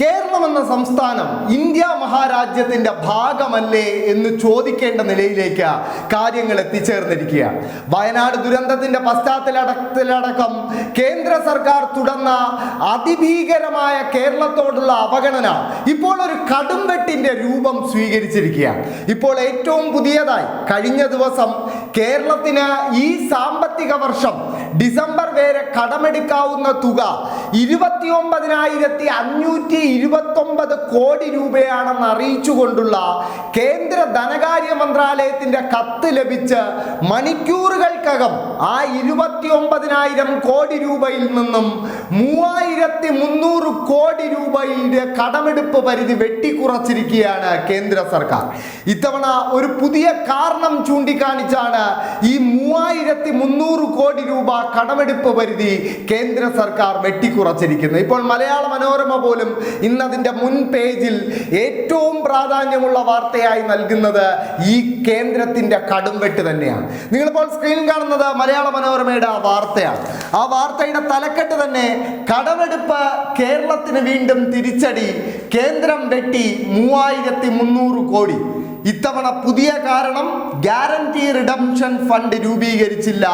കേരളം എന്ന സംസ്ഥാനം ഇന്ത്യ മഹാരാജ്യത്തിന്റെ ഭാഗമല്ലേ എന്ന് ചോദിക്കേണ്ട നിലയിലേക്ക് കാര്യങ്ങൾ എത്തിച്ചേർന്നിരിക്കുകയാണ്. വയനാട് ദുരന്തത്തിന്റെ പശ്ചാത്തലത്തിലടക്കം കേന്ദ്ര സർക്കാർ തുടർന്ന അതിഭീകരമായ കേരളത്തോടുള്ള അവഗണന ഇപ്പോൾ ഒരു കടുംവെട്ടിന്റെ രൂപം സ്വീകരിച്ചിരിക്കുകയാണ്. ഇപ്പോൾ ഏറ്റവും പുതിയതായി കഴിഞ്ഞ ദിവസം കേരളത്തിന് ഈ സാമ്പത്തിക വർഷം ഡിസംബർ വരെ കടമെടുക്കാവുന്ന തുക 29,529 കോടി രൂപയാണെന്ന് അറിയിച്ചുകൊണ്ടുള്ള കേന്ദ്ര ധനകാര്യ മന്ത്രാലയത്തിന്റെ കത്ത് ലഭിച്ച് മണിക്കൂറുകൾക്കകം ആ 29,000 കോടി രൂപയിൽ നിന്നും 3,300 കോടി രൂപയുടെ കടമെടുപ്പ് പരിധി വെട്ടിക്കുറച്ചിരിക്കുകയാണ് കേന്ദ്ര സർക്കാർ. ഇത്തവണ ഒരു പുതിയ കാരണം ചൂണ്ടിക്കാണിച്ചാണ് ഈ 3,300 കോടി രൂപ കടമെടുപ്പ് പരിധി കേന്ദ്ര സർക്കാർ വെട്ടിക്കുറച്ചിരിക്കുന്നത്. ഇപ്പോൾ മലയാള മനോരമ പോലും ഇന്നതിന്റെ മുൻ പേജിൽ ഏറ്റവും പ്രാധാന്യമുള്ള വാർത്തയായി നൽകുന്നത് ഈ കേന്ദ്രത്തിന്റെ കടുംവെട്ട് തന്നെയാണ്. നിങ്ങളിപ്പോൾ സ്ക്രീനിൽ കാണുന്നത് മലയാള മനോരമയുടെ ആ വാർത്തയാണ്. ആ വാർത്തയുടെ തലക്കെട്ട് തന്നെ കടമെടുപ്പ് കേരളത്തിന് വീണ്ടും തിരിച്ചടി, കേന്ദ്രം വെട്ടി 3,300 കോടി. ഇത്തവണ പുതിയ കാരണം ഗ്യാരണ്ടി റിഡംഷൻ ഫണ്ട് രൂപീകരിച്ചില്ല.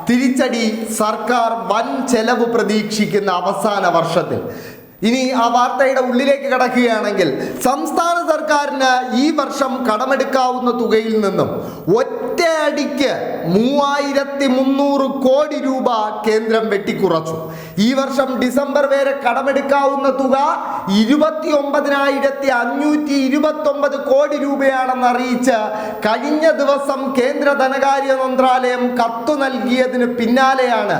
തിരിച്ചടി, സർക്കാർ വൻ ചെലവ് പ്രതീക്ഷിക്കുന്ന അവസാന വർഷത്തിൽ. ഇനി ആ വാർത്തയുടെ ഉള്ളിലേക്ക് കടക്കുകയാണെങ്കിൽ സംസ്ഥാന സർക്കാരിന് ഈ വർഷം കടമെടുക്കാവുന്ന തുകയിൽ നിന്നും ഒറ്റയടിക്ക് 3,300 കോടി രൂപ കേന്ദ്രം വെട്ടിക്കുറച്ചു. ഈ വർഷം ഡിസംബർ വരെ കടമെടുക്കാവുന്ന തുക 29,529 കോടി രൂപയാണെന്ന് അറിയിച്ച് കഴിഞ്ഞ ദിവസം കേന്ദ്ര ധനകാര്യ മന്ത്രാലയം കത്തു നൽകിയതിന് പിന്നാലെയാണ്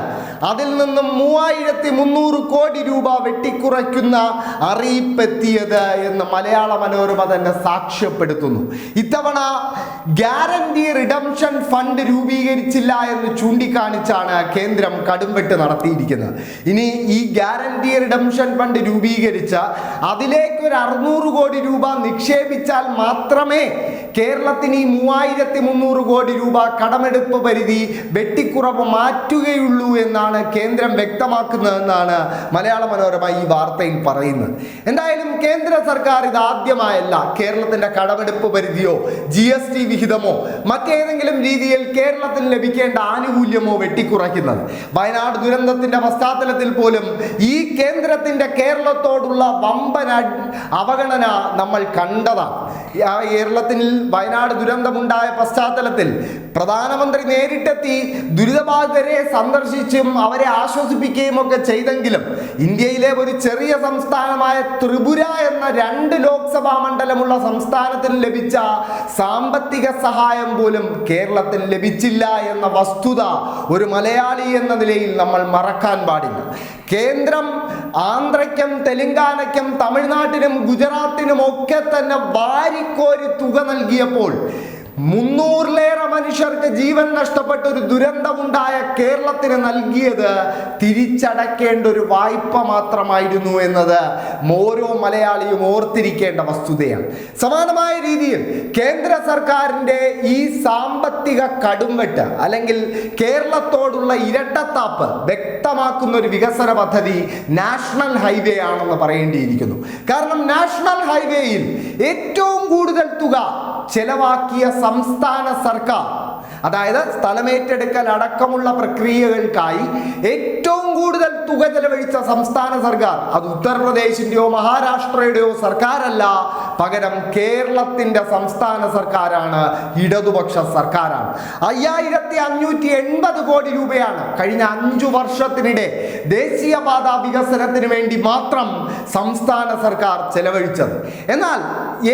അതിൽ നിന്നും 3,300 കോടി രൂപ വെട്ടിക്കുറയ്ക്കുന്ന അറിയിപ്പെത്തിയത് എന്ന് മലയാള മനോരമ തന്നെ സാക്ഷ്യപ്പെടുത്തുന്നു. ഇത്തവണ ഗ്യാരണ്ടി റിഡംഷൻ ഫണ്ട് രൂപീകരിച്ചില്ല എന്ന് ചൂണ്ടിക്കാണിച്ചാണ് കേന്ദ്രം കടുംവെട്ട് നടത്തിയിരിക്കുന്നത്. ഇനി ഈ ഗ്യാരണ്ടി റിഡംഷൻ ഫണ്ട് രൂപീകരിച്ച അതിലേക്ക് ഒരു 600 കോടി രൂപ നിക്ഷേപിച്ചാൽ മാത്രമേ കേരളത്തിന് ഈ 3,300 കോടി രൂപ കടമെടുപ്പ് പരിധി വെട്ടിക്കുറവ് മാറ്റുകയുള്ളൂ എന്നാണ് കേന്ദ്രം വ്യക്തമാക്കുന്നതെന്നാണ് മലയാള മനോരമ ഈ വാർത്തയിൽ പറയുന്നത്. എന്തായാലും കേന്ദ്ര സർക്കാർ ഇതാദ്യമായല്ല കേരളത്തിന്റെ കടമെടുപ്പ് പരിധിയോ GST വിഹിതമോ മറ്റേതെങ്കിലും രീതിയിൽ കേരളത്തിന് ലഭിക്കേണ്ട ആനുകൂല്യമോ വെട്ടിക്കുറയ്ക്കുന്നത്. വയനാട് ദുരന്തത്തിന്റെ പശ്ചാത്തലത്തിൽ പോലും ഈ കേന്ദ്രത്തിന്റെ കേരളത്തോടുള്ള വമ്പൻ അവഗണന നമ്മൾ കണ്ടതാണ്. കേരളത്തിൽ വയനാട് ദുരന്തമുണ്ടായ പശ്ചാത്തലത്തിൽ പ്രധാനമന്ത്രി നേരിട്ടെത്തി ദുരിതബാധിതരെ സന്ദർശിച്ചും അവരെ ആശ്വസിപ്പിക്കുകയും ഒക്കെ ചെയ്തെങ്കിലും ഇന്ത്യയിലെ ഒരു ചെറിയ സംസ്ഥാനമായ ത്രിപുര എന്ന 2 ലോക്സഭാ മണ്ഡലമുള്ള സംസ്ഥാനത്തിന് ലഭിച്ച സാമ്പത്തിക സഹായം പോലും കേരളത്തിൽ ലഭിച്ചില്ല എന്ന വസ്തുത ഒരു മലയാളി എന്ന നിലയിൽ നമ്മൾ മറക്കാൻ പാടില്ല. കേന്ദ്രം ആന്ധ്രയ്ക്കും തെലങ്കാനയ്ക്കും തമിഴ്നാട്ടിനും ഗുജറാത്തിനും ഒക്കെ തന്നെ വാരിക്കോരി തുക നൽകിയപ്പോൾ 300-ലേറെ മനുഷ്യർക്ക് ജീവൻ നഷ്ടപ്പെട്ട ഒരു ദുരന്തമുണ്ടായ കേരളത്തിന് നൽകിയത് തിരിച്ചടക്കേണ്ട ഒരു വായ്പ മാത്രമായിരുന്നു എന്നത് ഓരോ മലയാളിയും ഓർത്തിരിക്കേണ്ട വസ്തുതയാണ്. സമാനമായ രീതിയിൽ കേന്ദ്ര സർക്കാരിൻ്റെ ഈ സാമ്പത്തിക കടുംവെട്ട് അല്ലെങ്കിൽ കേരളത്തോടുള്ള ഇരട്ടത്താപ്പ് വ്യക്തമാക്കുന്ന ഒരു വികസന പദ്ധതി നാഷണൽ ഹൈവേ ആണെന്ന് പറയേണ്ടിയിരിക്കുന്നു. കാരണം നാഷണൽ ഹൈവേയിൽ ഏറ്റവും കൂടുതൽ തുക ചെലവാക്കിയ സംസ്ഥാന സർക്കാർ, അതായത് സ്ഥലമേറ്റെടുക്കൽ അടക്കമുള്ള പ്രക്രിയകൾക്കായി ഏറ്റവും കൂടുതൽ തുക ചെലവഴിച്ച സംസ്ഥാന സർക്കാർ അത് ഉത്തർപ്രദേശിന്റെയോ മഹാരാഷ്ട്രയുടെയോ സർക്കാരല്ല, പകരം കേരളത്തിന്റെ സംസ്ഥാന സർക്കാരാണ്, ഇടതുപക്ഷ സർക്കാരാണ്. 5,580 കോടി രൂപയാണ് കഴിഞ്ഞ 5 വർഷത്തിനിടെ ദേശീയപാത വികസനത്തിന് വേണ്ടി മാത്രം സംസ്ഥാന സർക്കാർ ചെലവഴിച്ചത്. എന്നാൽ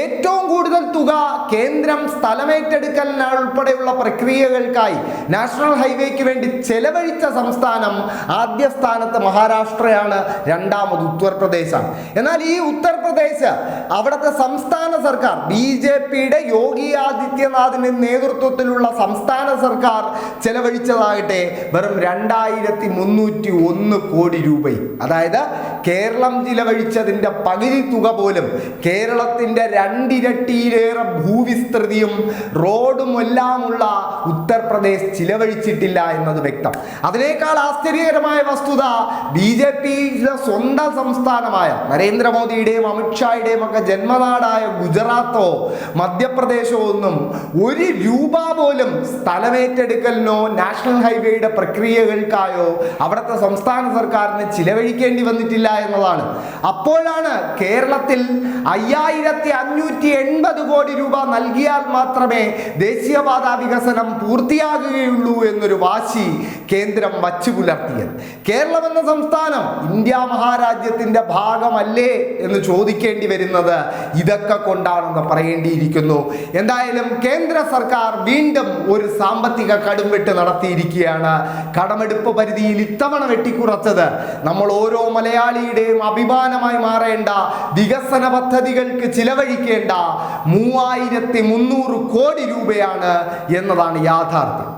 ഏറ്റവും കൂടുതൽ തുക കേന്ദ്രം സ്ഥലമേറ്റെടുക്കലിന് ഉൾപ്പെടെയുള്ള പ്രക്രിയകൾക്കായി നാഷണൽ ഹൈവേക്ക് വേണ്ടി ചെലവഴിച്ച സംസ്ഥാനം ആദ്യ സ്ഥാനത്ത് മഹാരാഷ്ട്രയാണ്, രണ്ടാമത് ഉത്തർപ്രദേശാണ്. എന്നാൽ ഈ ഉത്തർപ്രദേശ് അവിടുത്തെ സംസ്ഥാന സർക്കാർ BJPയുടെ യോഗി ആദിത്യനാഥിന്റെ നേതൃത്വത്തിലുള്ള സംസ്ഥാന സർക്കാർ ചെലവഴിച്ചതാകട്ടെ വെറും 2,301 കോടി രൂപയും. അതായത് കേരളം ചിലവഴിച്ചതിൻ്റെ പകുതി തുക പോലും കേരളത്തിൻ്റെ 2 ഇരട്ടിയിലേറെ ഭൂവിസ്തൃതിയും റോഡും എല്ലാമുള്ള ഉത്തർപ്രദേശ് ചിലവഴിച്ചിട്ടില്ല എന്നത് വ്യക്തം. അതിനേക്കാൾ ആശ്ചര്യകരമായ വസ്തുത BJPയുടെ സ്വന്തം സംസ്ഥാനമായ നരേന്ദ്രമോദിയുടെയും അമിത്ഷായുടെയും ഒക്കെ ജന്മനാടായ ഗുജറാത്തോ മധ്യപ്രദേശോ ഒന്നും 1 രൂപ പോലും സ്ഥലമേറ്റെടുക്കലിനോ നാഷണൽ ഹൈവേയുടെ പ്രക്രിയകൾക്കായോ അവിടുത്തെ സംസ്ഥാന സർക്കാരിന് ചിലവഴിക്കേണ്ടി വന്നിട്ടില്ല എന്നതാണ്. അപ്പോഴാണ് കേരളത്തിൽ 5580 കോടി രൂപ നൽകിയാൽ മാത്രമേ ദേശീയപാത വികസനം പൂർത്തിയാകുകയുള്ളൂ എന്നൊരു വാശി കേന്ദ്രം വച്ചു പുലർത്തിയത്. കേരളം എന്ന സംസ്ഥാനം ഇന്ത്യ മഹാരാജ്യത്തിന്റെ ഭാഗമല്ലേ എന്ന് ചോദിക്കേണ്ടി വരുന്നത് ഇതൊക്കെ കൊണ്ടാണെന്ന് പറയേണ്ടിയിരിക്കുന്നു. എന്തായാലും കേന്ദ്ര സർക്കാർ വീണ്ടും ഒരു സാമ്പത്തിക കടുംവെട്ട് നടത്തിയിരിക്കുകയാണ്. കടമെടുപ്പ് പരിധിയിൽ ഇത്തവണ വെട്ടിക്കുറച്ചത് നമ്മൾ ഓരോ മലയാളിയുടെയും അഭിമാനമായി മാറേണ്ട വികസന പദ്ധതികൾക്ക് ചിലവഴിക്കേണ്ട 3300 കോടി രൂപയാണ് എന്നതാണ് യാഥാർത്ഥ്യം.